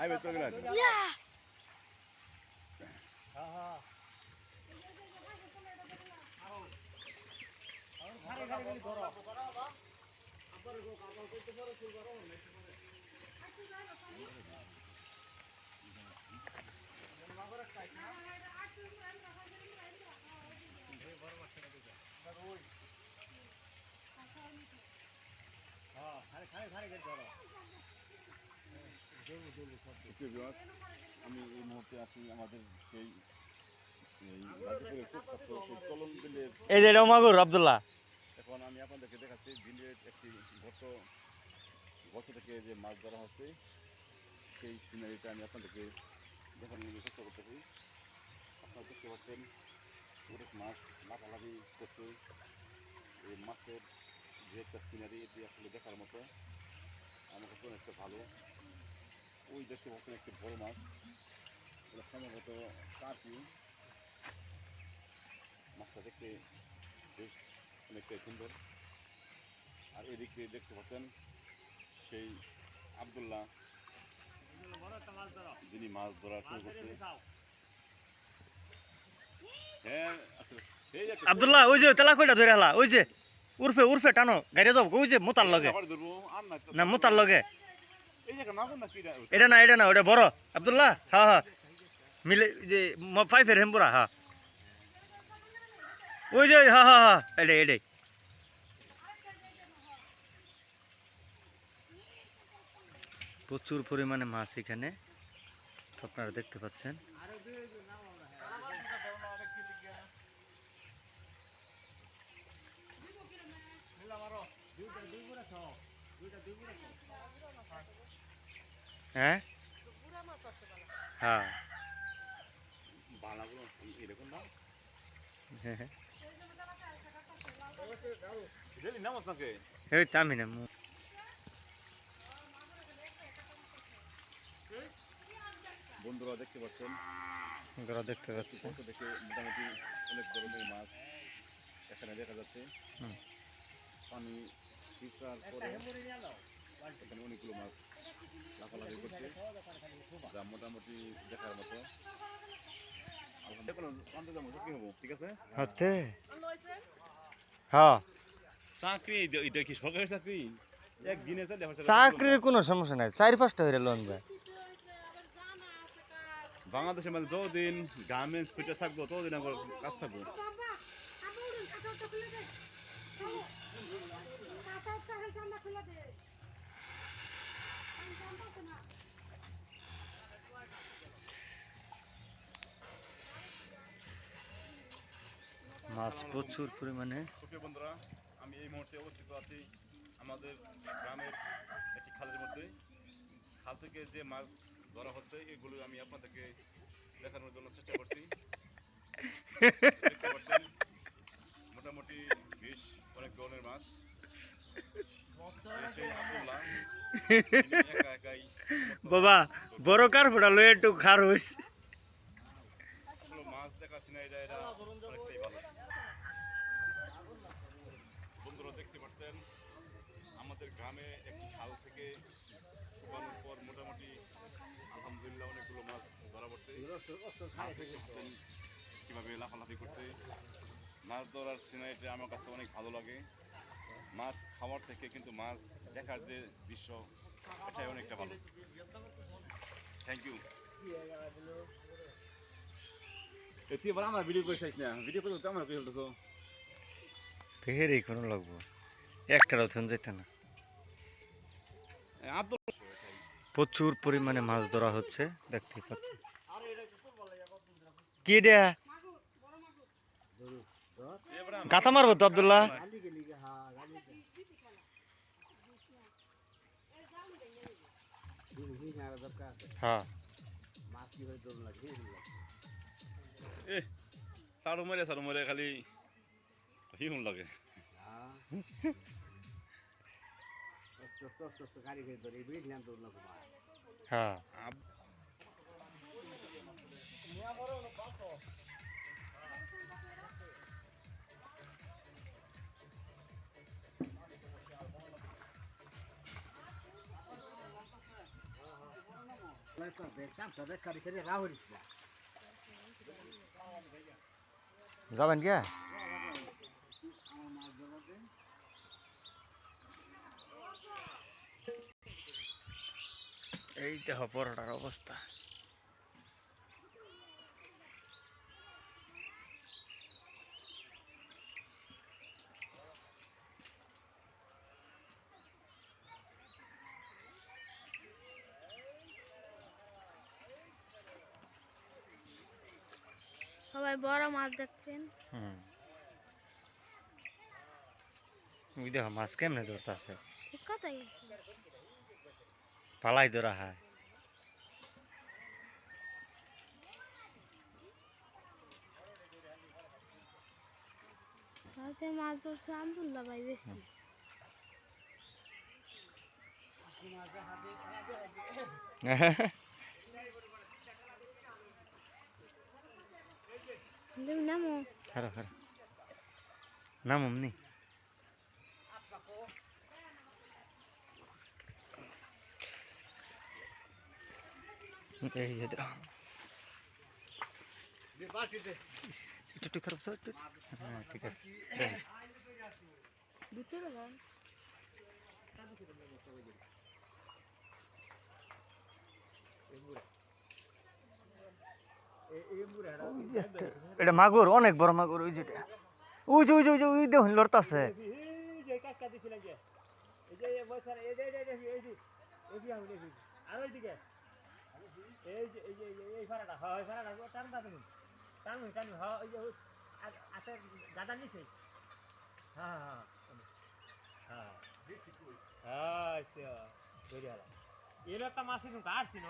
আইবে তো গেল আমি এই মুহূর্তে আছি আমাদের সেই চলন বিলের এই যে এটা মাগুর আব্দুল্লাহ। এখন আমি আপনাদেরকে দেখাচ্ছি বিলের একটি গর্ত থেকে যে মাছ ধরা হচ্ছে সেই সিনারিটা আমি আপনাদেরকে দেখানোর চেষ্টা করতেছি। আপনারা দেখতে পাচ্ছেন অনেক মাছ লাফালাফি করছে। এই মাছের যে একটা সিনারি এটি আসলে দেখার মতো, আমার কাছে অনেকটা ভালো। ওই দেখতে পাচ্ছেন একটি বড় মাছ, এটা সম্ভবত কার্পি। মাছটা দেখতে বেশ অনেকটাই সুন্দর। আর এদিক দিয়ে দেখতে পাচ্ছেন সেই আব্দুল্লাহ, যিনি মাছ ধরা শুরু করছে। হ্যাঁ আসলে আব্দুল্লাহ ওই যে তেলা কইটা ধরে হালা, ওই যে উর্ফে উর্ফে টানো গাড়ি যাও, ওই যে মোতার লগে না, মোতার লগে এটা না ওটা বড় আব্দুল্লাহ। হ্যাঁ হ্যাঁ মিলে যে পাইপের হেম্পুরা। হ্যাঁ ওই যে হ্যাঁ হ্যাঁ হ্যাঁ এটাই এটাই। প্রচুর পরিমাণে মাছ এখানে আপনারা দেখতে পাচ্ছেন। হ্যাঁ হ্যাঁ হ্যাঁ তামি না বন্ধুরা দেখতে পাচ্ছেন, দেখতে পাচ্ছি দেখে মোটামুটি অনেক ধরনের মাছ এখানে দেখা যাচ্ছে। পানি ফিল্টার করে এখানে অনেকগুলো মাছ লাফালাফি করছে, যা মোটামুটি দেখার মতো। কি হবো, ঠিক আছে। হ্যাঁ চাকরি এটা কি সরকারি চাকরি? একদিনে চাকরির কোনো সমস্যা নাই, 4-5টা হইলে লোন যায়। বাংলাদেশের মধ্যে যতদিন গার্মেন্টস ফিটে থাকবো ততদিন আমার কাজ থাকবো। মাছ প্রচুর পরিমাণে। সুপ্রিয় বন্ধুরা, আমি এই মুহূর্তে অবস্থিত আছি আমাদের গ্রামের একটি খালের মধ্যে। খাল থেকে যে মাছ ধরা হচ্ছে এগুলো আমি আপনাদেরকে দেখানোর জন্য চেষ্টা করছি। দেখতে পাচ্ছেন মোটামুটি বেশ অনেক ধরনের মাছ। বাবা বড় কার ফোটা লয়ে একটু খার হইছে। আসলে মাছ দেখা সিনারিটা এটা অনেকটাই ভালো। বন্ধুরা দেখতে পাচ্ছেন আমাদের গ্রামে একটি খাল থেকে শুকানোর পর মোটামুটি আলহামদুলিল্লাহ অনেকগুলো মাছ ধরা পড়ছে। কীভাবে লাফালাফি করছে, মাছ ধরার সিনারিটা আমার কাছে অনেক ভালো লাগে। মাছ খাওয়ার থেকে কিন্তু মাছ দেখার যে দৃশ্য এটাই অনেকটা ভালো। Thank you. তুই এবার আমার ভিডিও করে চাইছ না, ভিডিও করতে আমার কি হলতেছ ফের কোনো লাগবো একটা রথন যেত না। প্রচুর পরিমাণে মাছ ধরা হচ্ছে দেখতে পাচ্ছি। কি দেয়া গাথা মারবো তো আব্দুল্লাহ। হ্যাঁ সাড়ু মরে খালি হিহুন লাগে। হ্যাঁ যাবেন কে এই দেখো পরোটার অবস্থা সবাই বড় মাছ দেখছেন। ওই দেখো মাছ কেমনে ধরতেছে ঠিক কথাই। পালাই ধরা হয় ভারতে মাছ ধরছে আব্দুল্লাহ ভাই বেশি। নামো খারো খারো নাম অমনি এই যে দেখো একটু খারাপ স্যার একটু হ্যাঁ ঠিক আছে ভিতরে যান। এটা মাগুর অনেক বড় মাগুর ওই যেটা ওই যে ওই যে ওই যে ওই দেখুন লড়তাছে এলো একটা মাছ কাটছিল